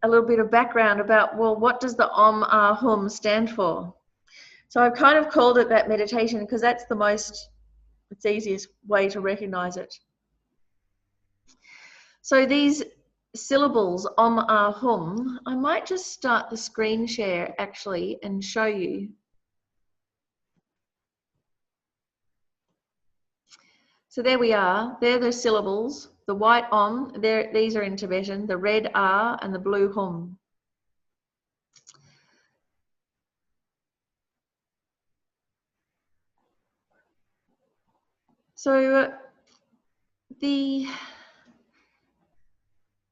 a little bit of background about, well, what does the Om, Ah, Hum stand for? So I've kind of called it that meditation because that's it's the easiest way to recognize it. So these syllables, Om, Ah, Hum, I might just start the screen share actually and show you. So there we are, they're the syllables, the white Om, these are in Tibetan, the red Ah and the blue Hum. So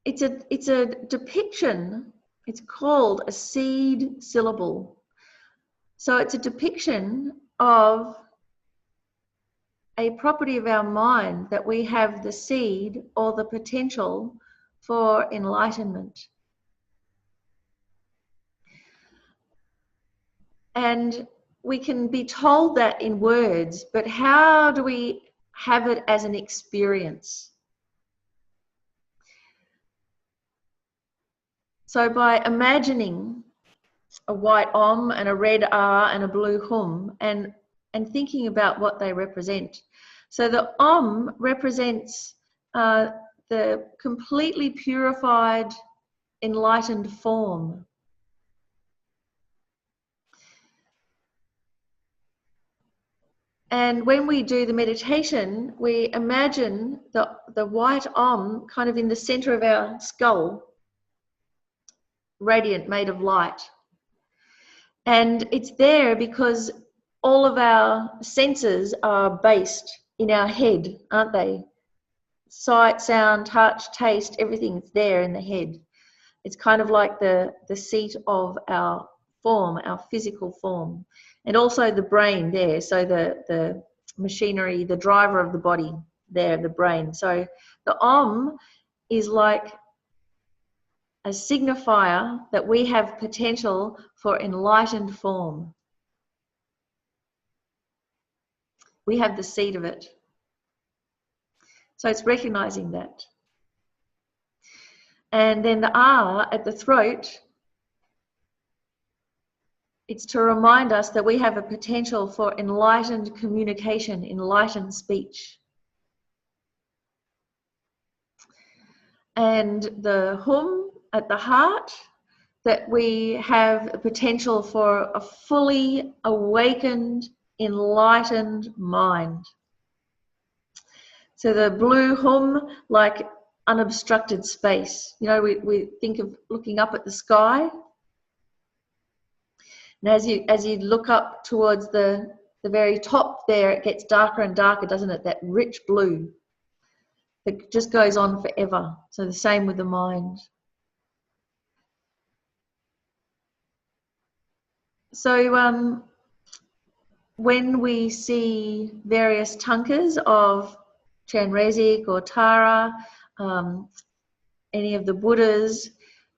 it's a depiction, it's called a seed syllable. So it's a depiction of a property of our mind that we have the seed or the potential for enlightenment. And we can be told that in words, but how do we have it as an experience? So by imagining a white Om and a red Ah and a blue Hum and thinking about what they represent. So the Om represents the completely purified, enlightened form. And when we do the meditation, we imagine the white Om kind of in the center of our skull, radiant, made of light. And it's there because all of our senses are based in our head, aren't they? Sight, sound, touch, taste, everything's there in the head. It's kind of like the seat of our form, our physical form. And also the brain there, so the machinery, the driver of the body there, the brain. So the Om is like a signifier that we have potential for enlightened form. We have the seed of it. So it's recognizing that. And then the Ah at the throat, it's to remind us that we have a potential for enlightened communication, enlightened speech. And the Hum at the heart, that we have a potential for a fully awakened, enlightened mind. So the blue Hum, like unobstructed space. You know, we think of looking up at the sky. And as you look up towards the very top there, it gets darker and darker, doesn't it? That rich blue that just goes on forever. So the same with the mind. So when we see various tankas of Chenrezig or Tara, any of the Buddhas,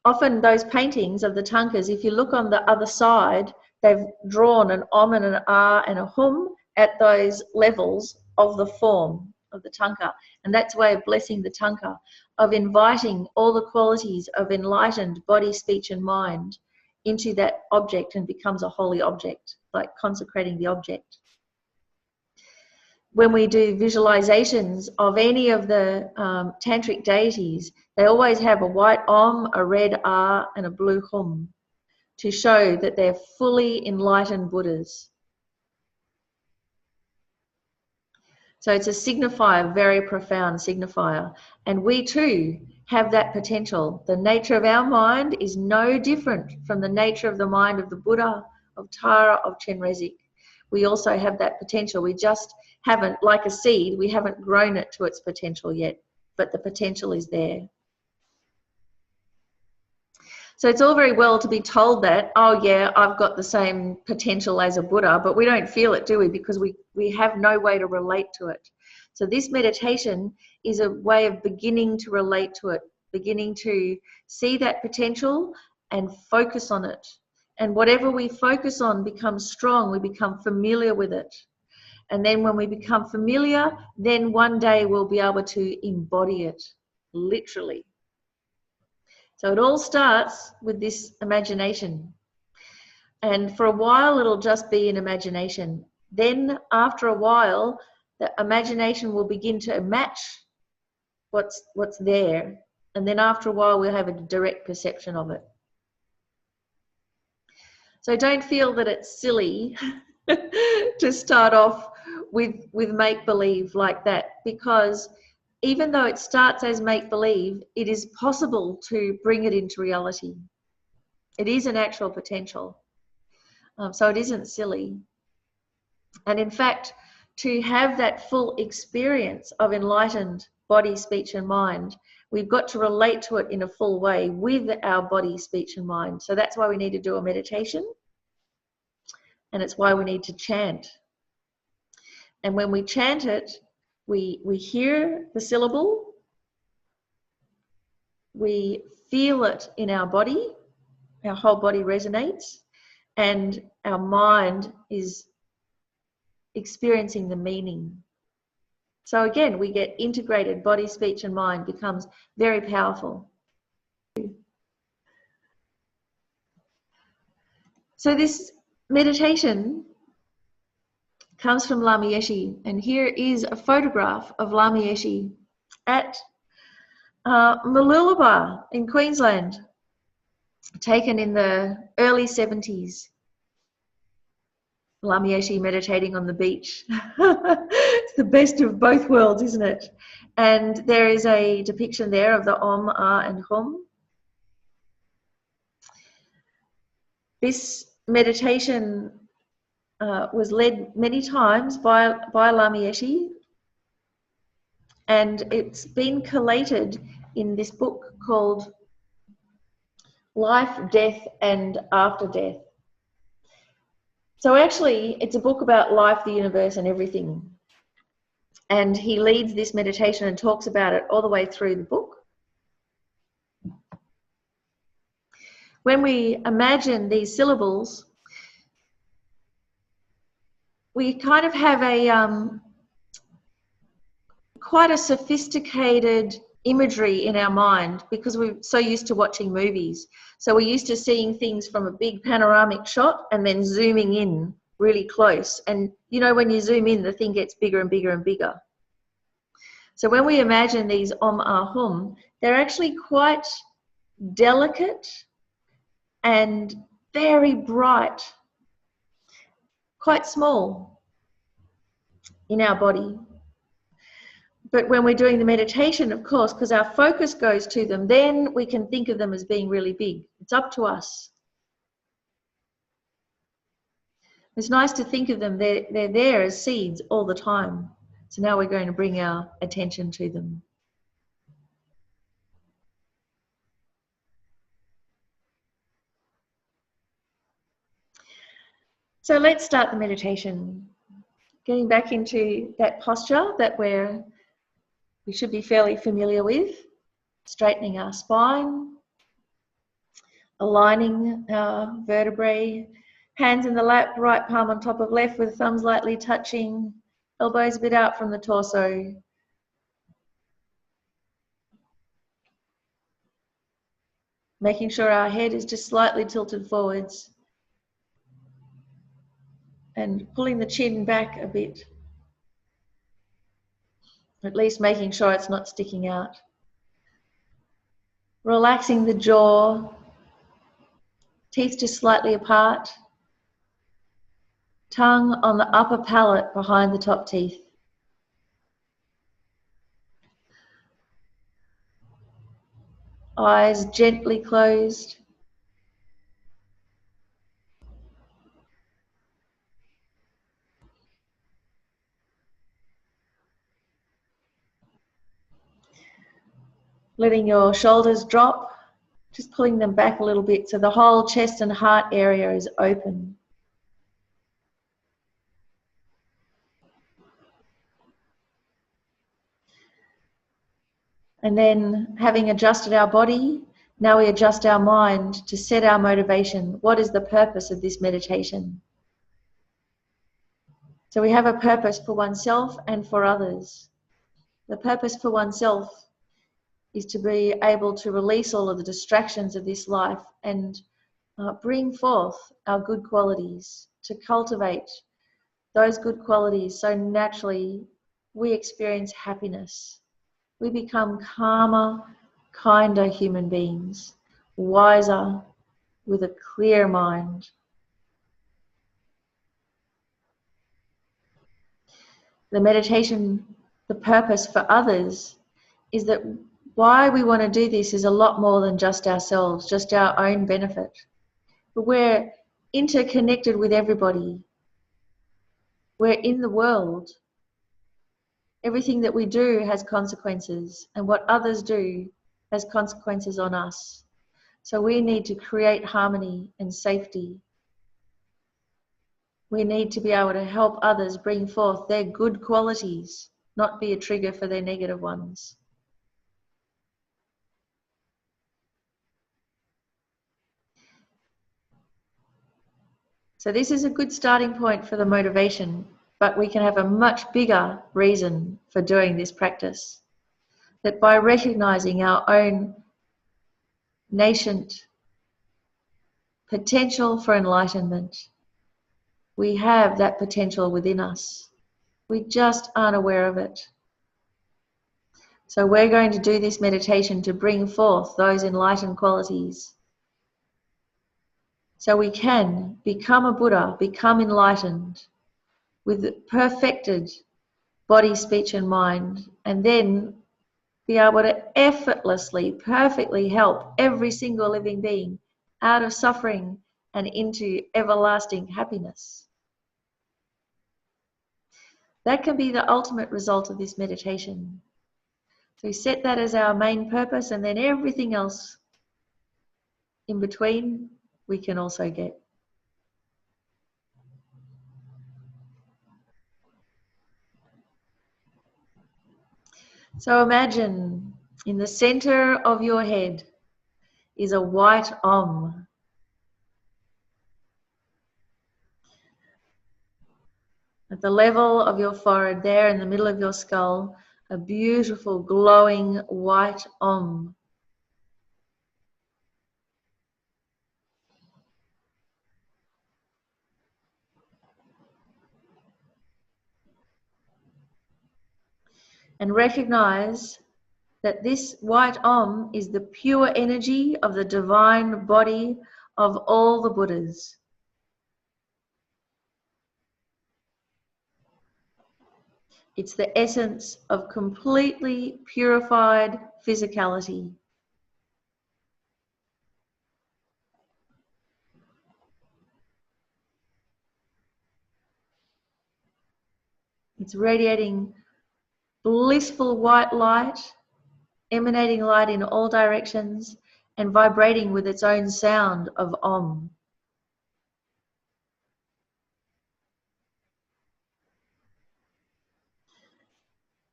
often those paintings of the tankas, if you look on the other side, they've drawn an Om and an Ah and a Hum at those levels of the form of the tanka. And that's a way of blessing the tanka, of inviting all the qualities of enlightened body, speech and mind into that object and becomes a holy object, like consecrating the object. When we do visualizations of any of the tantric deities, they always have a white Om, a red Ah, and a blue Hum to show that they're fully enlightened Buddhas. So it's a signifier, very profound signifier. And we too have that potential. The nature of our mind is no different from the nature of the mind of the Buddha, of Tara, of Chenrezig. We also have that potential. We just haven't, like a seed, we haven't grown it to its potential yet, but the potential is there. So it's all very well to be told that, oh yeah, I've got the same potential as a Buddha, but we don't feel it, do we? Because we have no way to relate to it. So this meditation is a way of beginning to relate to it, beginning to see that potential and focus on it. And whatever we focus on becomes strong, we become familiar with it. And then when we become familiar, then one day we'll be able to embody it, literally. So it all starts with this imagination. And for a while, it'll just be an imagination. Then after a while, the imagination will begin to match what's there. And then after a while, we'll have a direct perception of it. So don't feel that it's silly to start off with make-believe like that, because even though it starts as make-believe, it is possible to bring it into reality. It is an actual potential. So it isn't silly. And in fact, to have that full experience of enlightened body, speech, and mind, we've got to relate to it in a full way with our body, speech, and mind. So that's why we need to do a meditation. And it's why we need to chant. And when we chant it, we hear the syllable, we feel it in our body, our whole body resonates, and our mind is experiencing the meaning. So again, we get integrated. Body, speech, and mind becomes very powerful. So this meditation comes from Lama Yeshe, and here is a photograph of Lama Yeshe at Mooloolaba in Queensland, taken in the early 70s. Lama Yeshe meditating on the beach. It's the best of both worlds, isn't it? And there is a depiction there of the Om, Ah, and Hum. This meditation was led many times by Lama Yeshe, and it's been collated in this book called Life, Death, and After Death. So actually, it's a book about life, the universe, and everything. And he leads this meditation and talks about it all the way through the book. When we imagine these syllables, we kind of have a quite a sophisticated imagery in our mind, because we're so used to watching movies. So we're used to seeing things from a big panoramic shot and then zooming in really close. And you know, when you zoom in, the thing gets bigger and bigger and bigger. So when we imagine these Om, Ah, Hum, they're actually quite delicate and very bright, quite small in our body. But when we're doing the meditation, of course, because our focus goes to them, then we can think of them as being really big. It's up to us. It's nice to think of them, they're there as seeds all the time. So now we're going to bring our attention to them. So let's start the meditation. Getting back into that posture that we should be fairly familiar with, straightening our spine, aligning our vertebrae, hands in the lap, right palm on top of left with thumbs lightly touching, elbows a bit out from the torso. Making sure our head is just slightly tilted forwards and pulling the chin back a bit, at least making sure it's not sticking out. Relaxing the jaw, teeth just slightly apart, tongue on the upper palate behind the top teeth. Eyes gently closed. Letting your shoulders drop, just pulling them back a little bit so the whole chest and heart area is open. And then, having adjusted our body, now we adjust our mind to set our motivation. What is the purpose of this meditation? So we have a purpose for oneself and for others. The purpose for oneself is to be able to release all of the distractions of this life and bring forth our good qualities, to cultivate those good qualities so naturally we experience happiness. We become calmer, kinder human beings, wiser, with a clear mind. The meditation, the purpose for others, is that why we want to do this is a lot more than just ourselves, just our own benefit. But we're interconnected with everybody. We're in the world. Everything that we do has consequences, and what others do has consequences on us. So we need to create harmony and safety. We need to be able to help others bring forth their good qualities, not be a trigger for their negative ones. So this is a good starting point for the motivation, but we can have a much bigger reason for doing this practice. That by recognizing our own nascent potential for enlightenment, we have that potential within us. We just aren't aware of it. So we're going to do this meditation to bring forth those enlightened qualities, so we can become a Buddha, become enlightened with perfected body, speech and mind, and then be able to effortlessly, perfectly help every single living being out of suffering and into everlasting happiness. That can be the ultimate result of this meditation. So we set that as our main purpose, and then everything else in between we can also get. So imagine in the center of your head is a white Om. At the level of your forehead, there in the middle of your skull, a beautiful glowing white Om. And recognize that this white Om is the pure energy of the divine body of all the Buddhas. It's the essence of completely purified physicality. It's radiating blissful white light, emanating light in all directions and vibrating with its own sound of Om.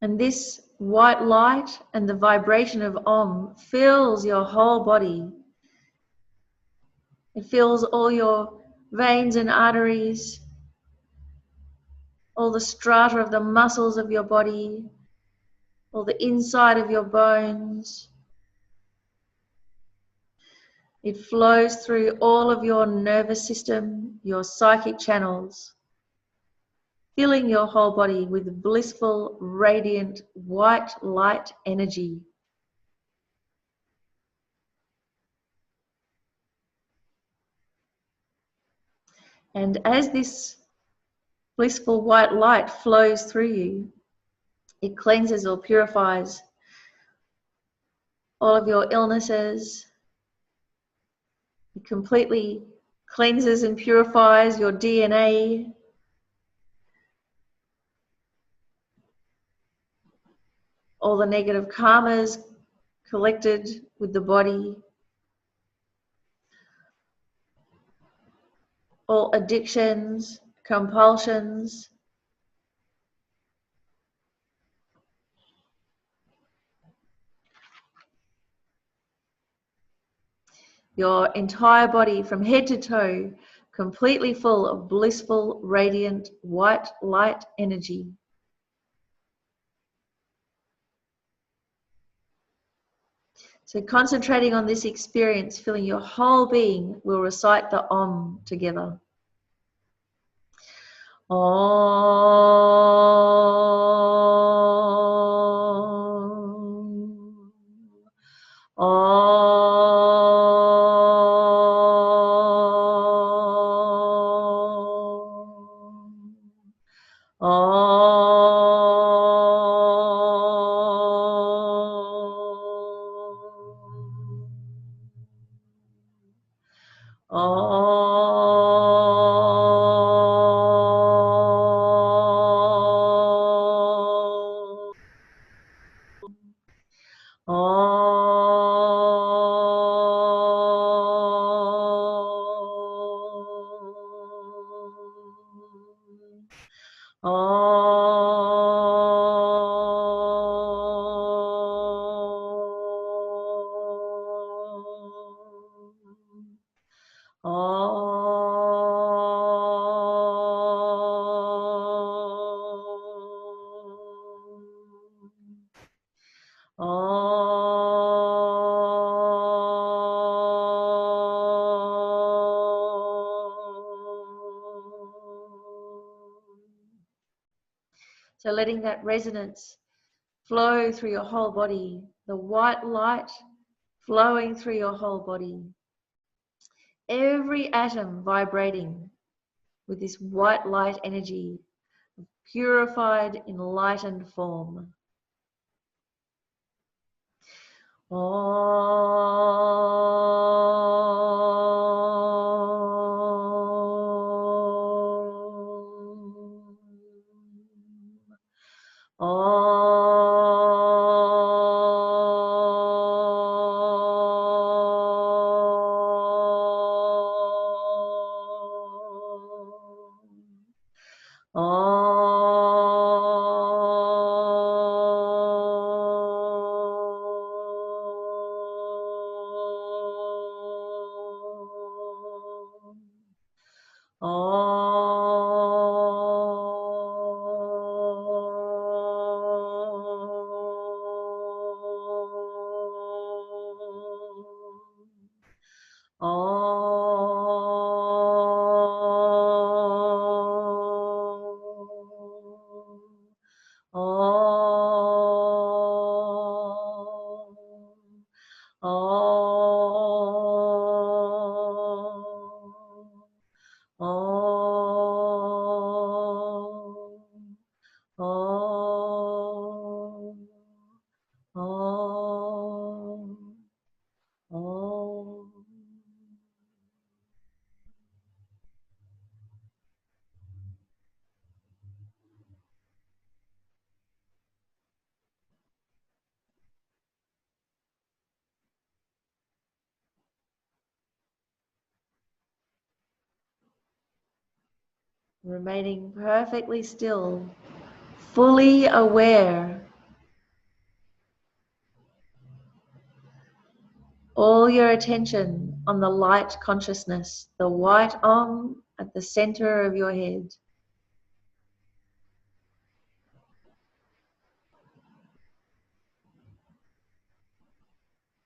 And this white light and the vibration of Om fills your whole body. It fills all your veins and arteries, all the strata of the muscles of your body, all the inside of your bones. It flows through all of your nervous system, your psychic channels, filling your whole body with blissful, radiant, white light energy. And as this blissful white light flows through you, it cleanses or purifies all of your illnesses. It completely cleanses and purifies your DNA. All the negative karmas collected with the body. All addictions, compulsions. Your entire body from head to toe, completely full of blissful, radiant, white light energy. So concentrating on this experience, filling your whole being, we'll recite the Om together. Om. Om. So letting that resonance flow through your whole body, the white light flowing through your whole body. Every atom vibrating with this white light energy, purified, enlightened form. Remaining perfectly still, fully aware. All your attention on the light consciousness, the white Om at the center of your head.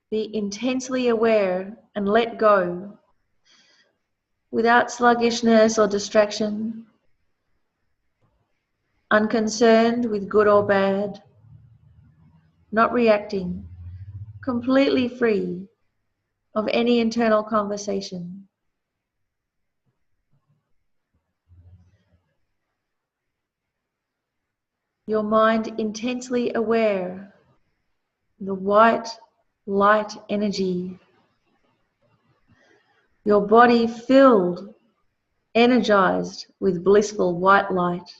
Be intensely aware and let go without sluggishness or distraction, unconcerned with good or bad, not reacting, completely free of any internal conversation. Your mind intensely aware, the white light energy, your body filled, energized with blissful white light.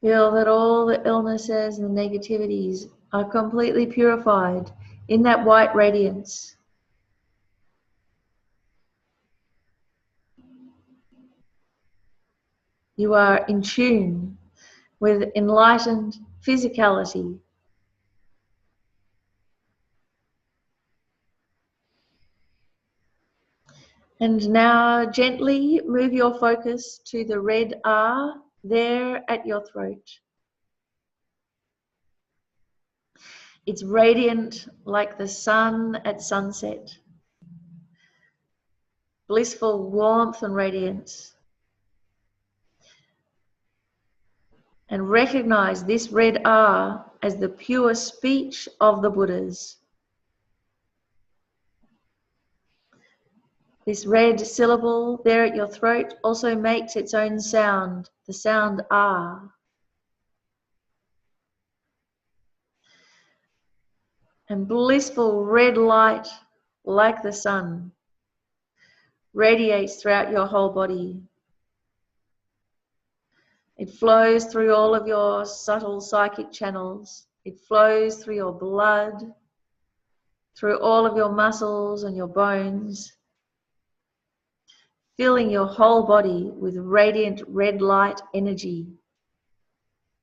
Feel that all the illnesses and negativities are completely purified in that white radiance. You are in tune with enlightened physicality. And now gently move your focus to the red R there at your throat. It's radiant like the sun at sunset. Blissful warmth and radiance. And recognize this red R as the pure speech of the Buddhas. This red syllable there at your throat also makes its own sound, the sound R. And blissful red light, like the sun, radiates throughout your whole body. It flows through all of your subtle psychic channels. It flows through your blood, through all of your muscles and your bones, filling your whole body with radiant red light energy,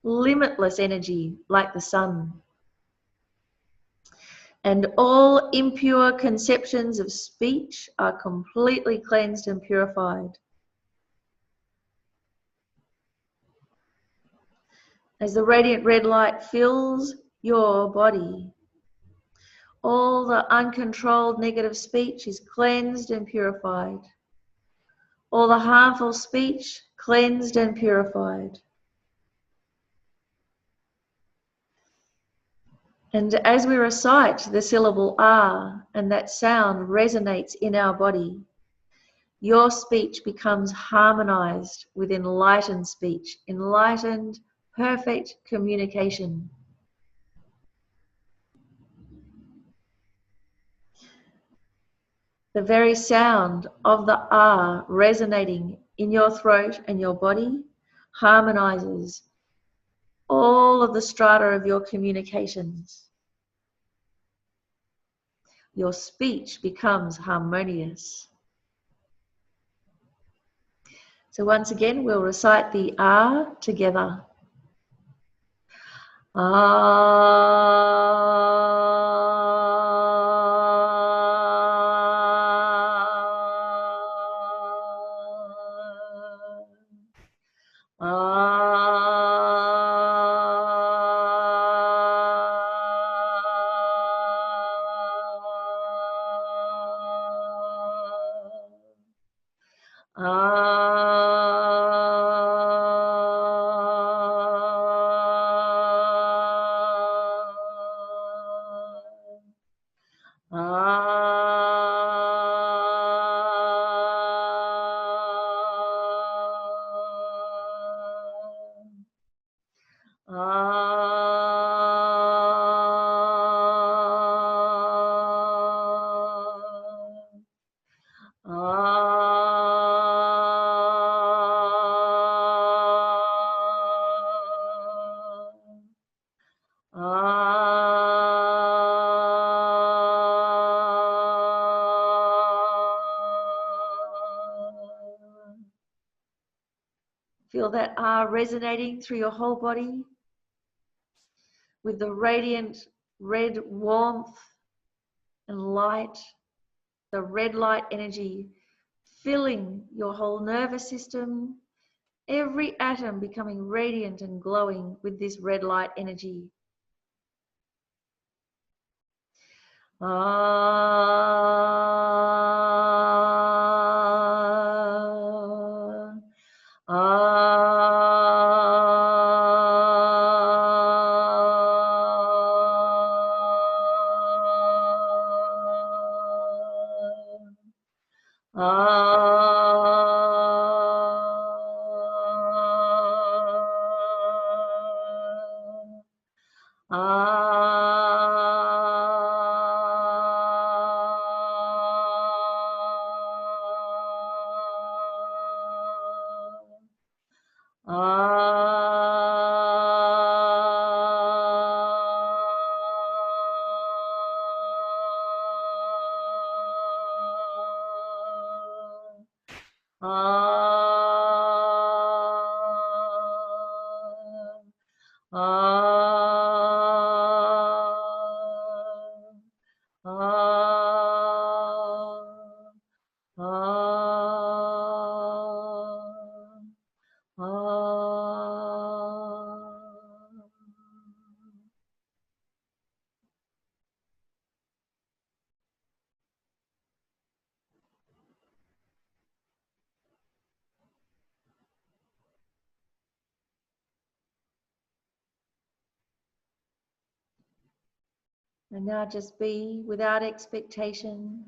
limitless energy like the sun. And all impure conceptions of speech are completely cleansed and purified. As the radiant red light fills your body, all the uncontrolled negative speech is cleansed and purified. All the harmful speech cleansed and purified. And as we recite the syllable R and that sound resonates in our body, your speech becomes harmonized with enlightened speech, enlightened, perfect communication. The very sound of the R resonating in your throat and your body harmonizes all of the strata of your communications. Your speech becomes harmonious. So once again, we'll recite the R together. Feel that R resonating through your whole body with the radiant red warmth and light, the red light energy filling your whole nervous system, every atom becoming radiant and glowing with this red light energy. Ah, ah, ah, ah, ah. And now just be without expectation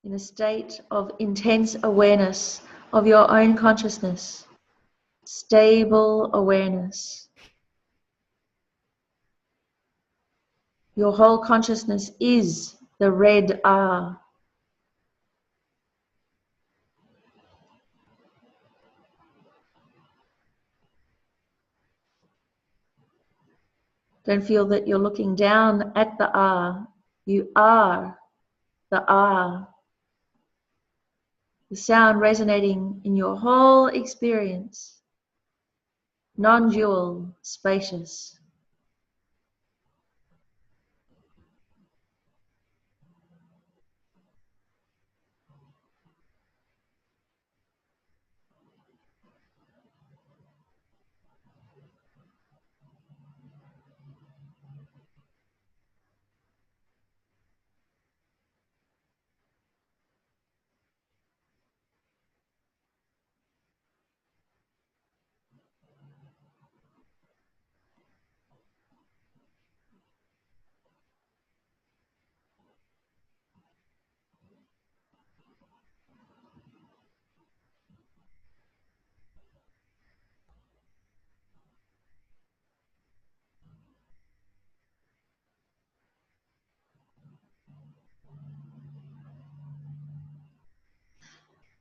in a state of intense awareness of your own consciousness, stable awareness. Your whole consciousness is the red R. Don't feel that you're looking down at the R. You are the R. The sound resonating in your whole experience, non-dual, spacious.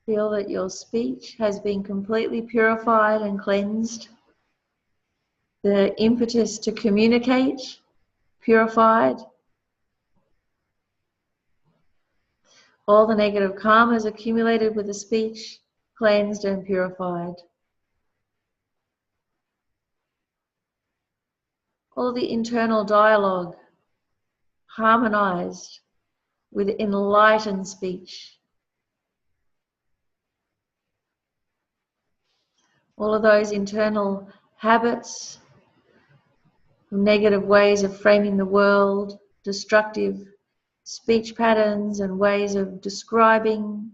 Feel that your speech has been completely purified and cleansed. The impetus to communicate, purified. All the negative karmas accumulated with the speech, cleansed and purified. All the internal dialogue, harmonized with enlightened speech. All of those internal habits, negative ways of framing the world, destructive speech patterns and ways of describing,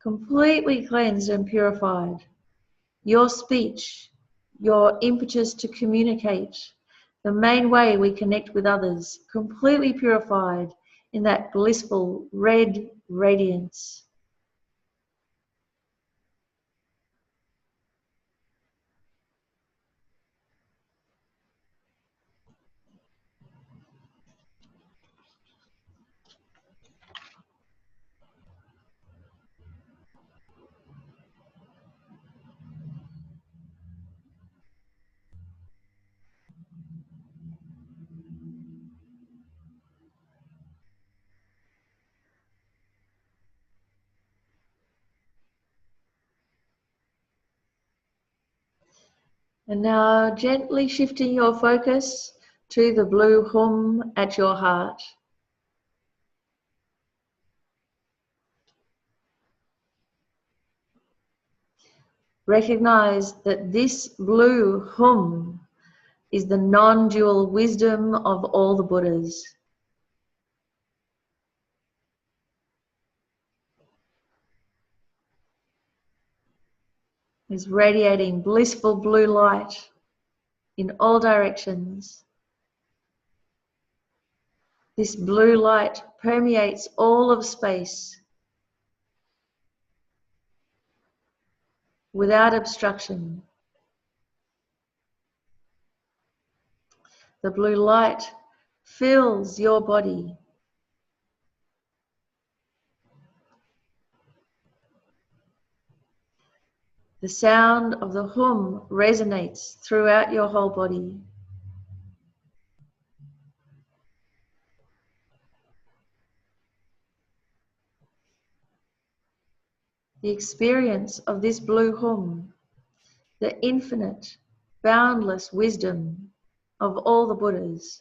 completely cleansed and purified. Your speech, your impetus to communicate, the main way we connect with others, completely purified in that blissful red radiance. And now gently shifting your focus to the blue hum at your heart. Recognize that this blue hum is the non-dual wisdom of all the Buddhas. Is radiating blissful blue light in all directions. This blue light permeates all of space without obstruction. The blue light fills your body. The sound of the hum resonates throughout your whole body. the experience of this blue hum, the infinite, boundless wisdom of all the Buddhas.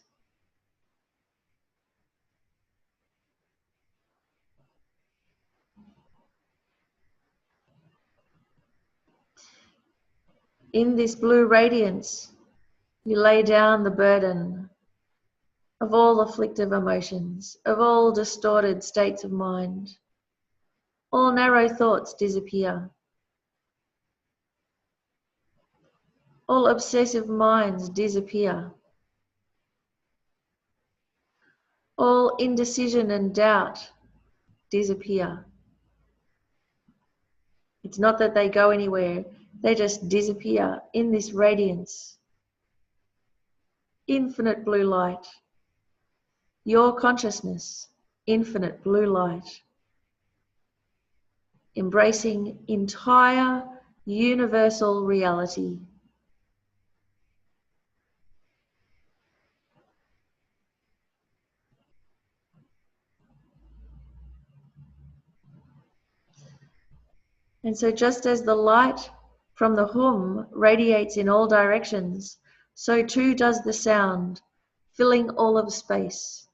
In this blue radiance, you lay down the burden of all afflictive emotions, of all distorted states of mind. All narrow thoughts disappear. All obsessive minds disappear. All indecision and doubt disappear. It's not that they go anywhere, they just disappear in this radiance. Infinite blue light. Your consciousness, infinite blue light. Embracing entire universal reality. And so just as the light from the hum radiates in all directions, so too does the sound, filling all of space.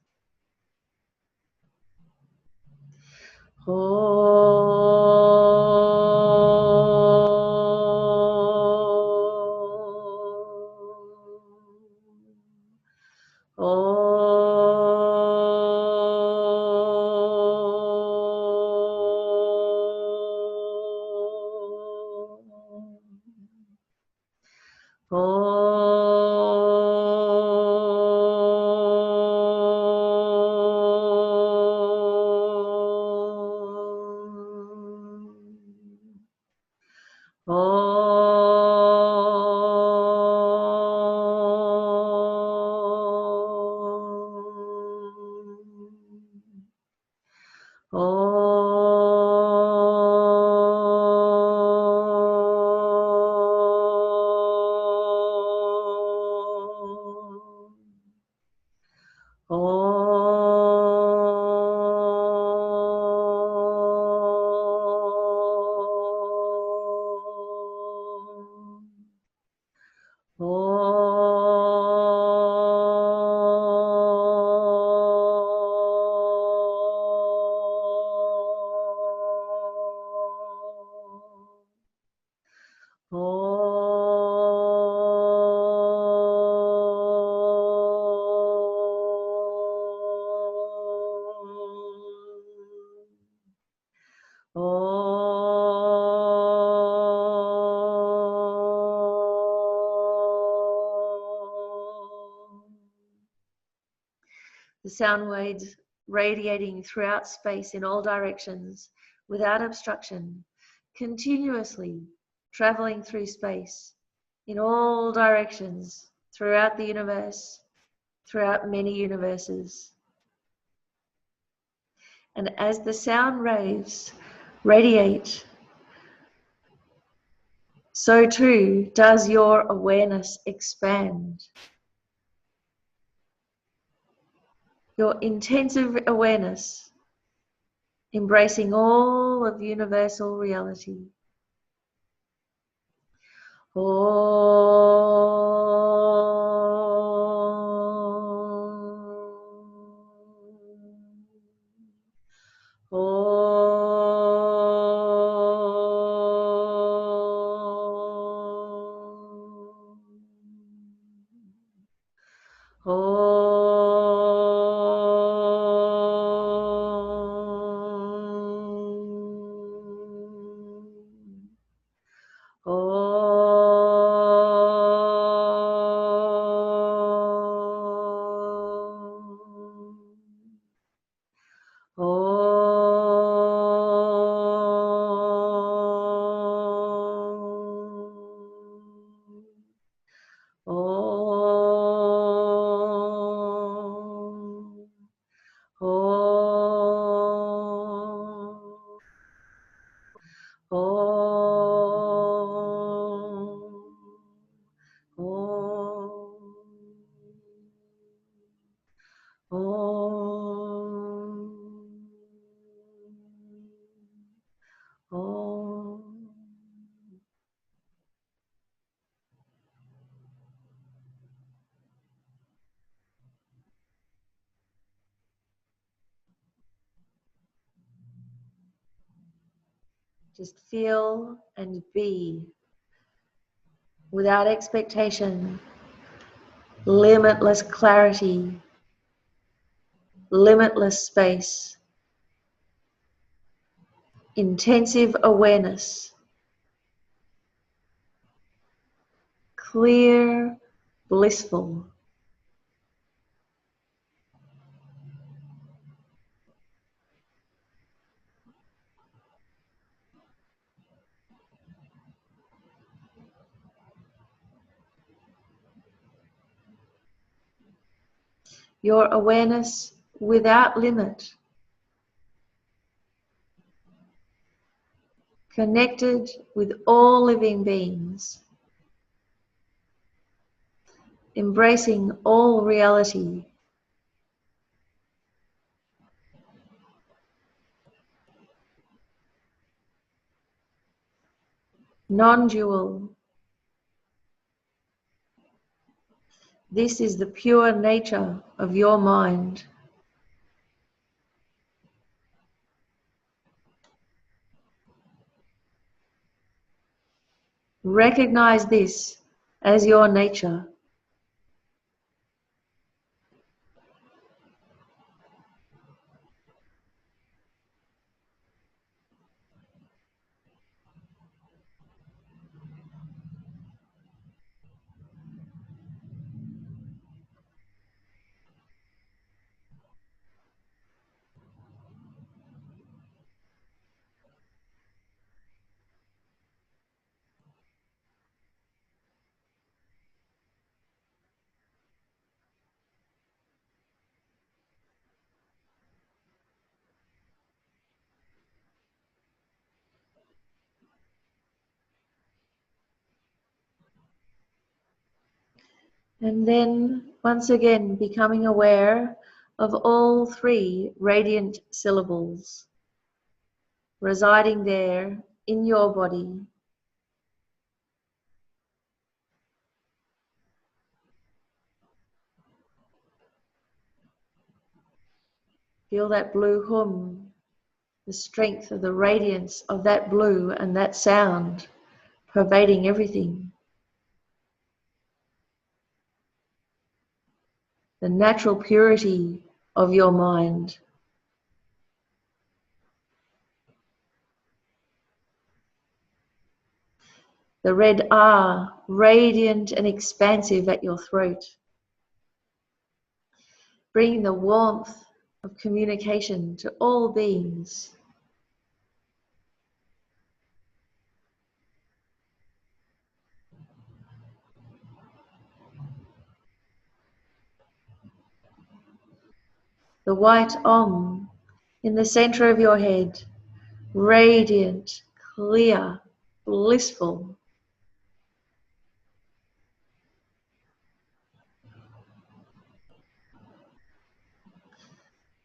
The sound waves radiating throughout space in all directions, without obstruction, continuously traveling through space in all directions, throughout the universe, throughout many universes. And as the sound waves radiate, so too does your awareness expand. Your intensive awareness, embracing all of universal reality. Om. Just feel and be without expectation, limitless clarity, limitless space, intensive awareness, clear, blissful. Your awareness without limit, connected with all living beings, embracing all reality, non-dual. This is the pure nature of your mind. Recognize this as your nature. And then, once again, becoming aware of all three radiant syllables residing there in your body. Feel that blue hum, the strength of the radiance of that blue and that sound pervading everything. The natural purity of your mind. The red R, radiant and expansive at your throat. Bringing the warmth of communication to all beings. The white Om in the center of your head, radiant, clear, blissful.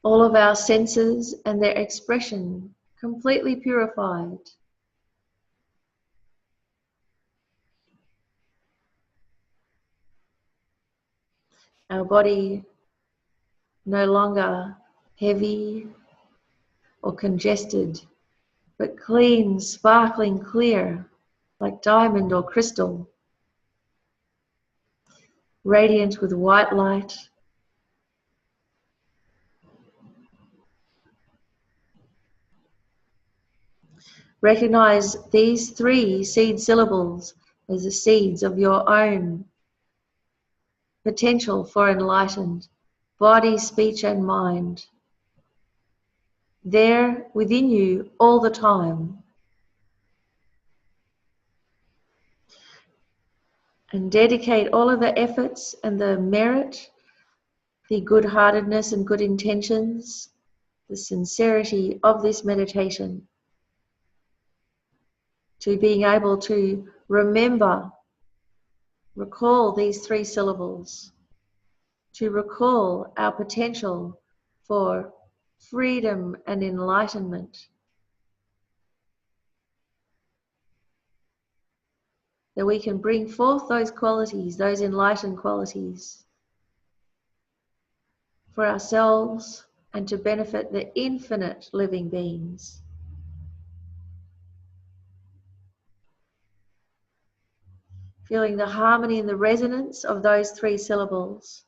All of our senses and their expression completely purified. Our body no longer heavy or congested, but clean, sparkling clear, like diamond or crystal, radiant with white light. Recognize these three seed syllables as the seeds of your own potential for enlightened body, speech, and mind. There within you all the time. And dedicate all of the efforts and the merit, the good-heartedness and good intentions, the sincerity of this meditation to being able to remember, recall these three syllables, to recall our potential for freedom and enlightenment, that we can bring forth those qualities, those enlightened qualities, for ourselves and to benefit the infinite living beings. feeling the harmony and the resonance of those 3 syllables,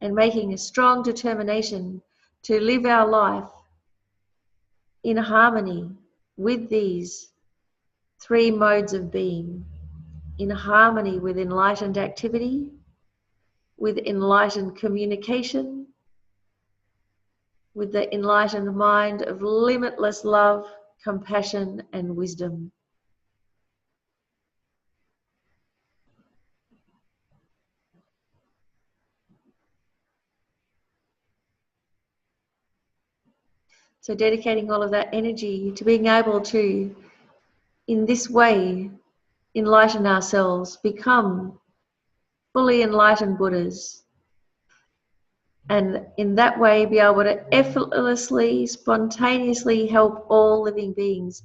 and making a strong determination to live our life in harmony with these 3 modes of being, in harmony with enlightened activity, with enlightened communication, with the enlightened mind of limitless love, compassion, and wisdom. So dedicating all of that energy to being able to, in this way, enlighten ourselves, become fully enlightened Buddhas, and in that way be able to effortlessly, spontaneously help all living beings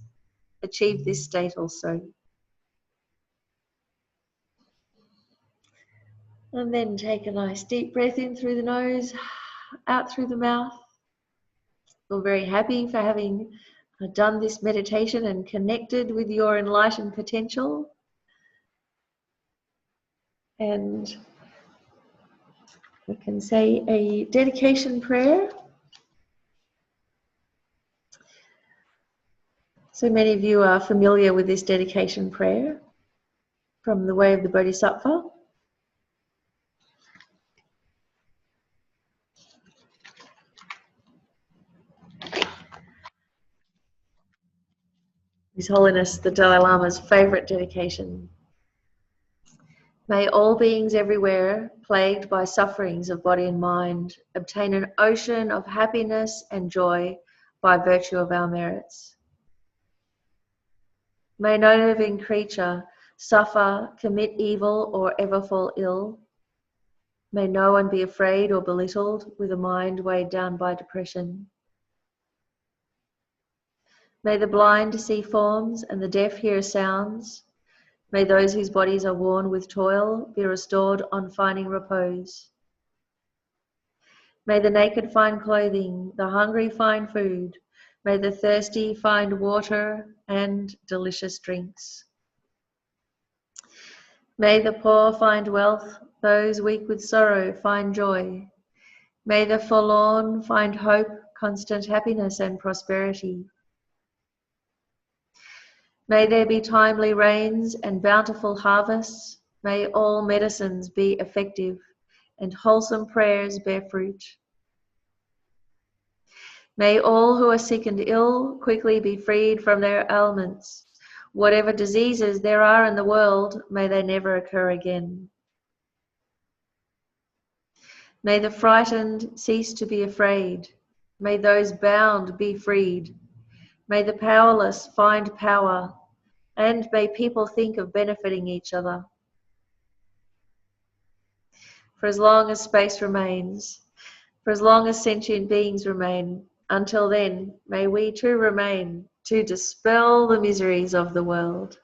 achieve this state also. And then take a nice deep breath in through the nose, out through the mouth. Feel very happy for having done this meditation and connected with your enlightened potential. And we can say a dedication prayer. So many of you are familiar with this dedication prayer from the Way of the Bodhisattva. His Holiness the Dalai Lama's favourite dedication. May all beings everywhere, plagued by sufferings of body and mind, obtain an ocean of happiness and joy by virtue of our merits. May no living creature suffer, commit evil, or ever fall ill. May no one be afraid or belittled with a mind weighed down by depression. May the blind see forms and the deaf hear sounds. May those whose bodies are worn with toil be restored on finding repose. May the naked find clothing, the hungry find food. May the thirsty find water and delicious drinks. May the poor find wealth, those weak with sorrow find joy. May the forlorn find hope, constant happiness and prosperity. May there be timely rains and bountiful harvests. May all medicines be effective and wholesome prayers bear fruit. May all who are sick and ill quickly be freed from their ailments. Whatever diseases there are in the world, may they never occur again. May the frightened cease to be afraid. May those bound be freed. May the powerless find power. And may people think of benefiting each other. For as long as space remains, for as long as sentient beings remain, until then, may we too remain to dispel the miseries of the world.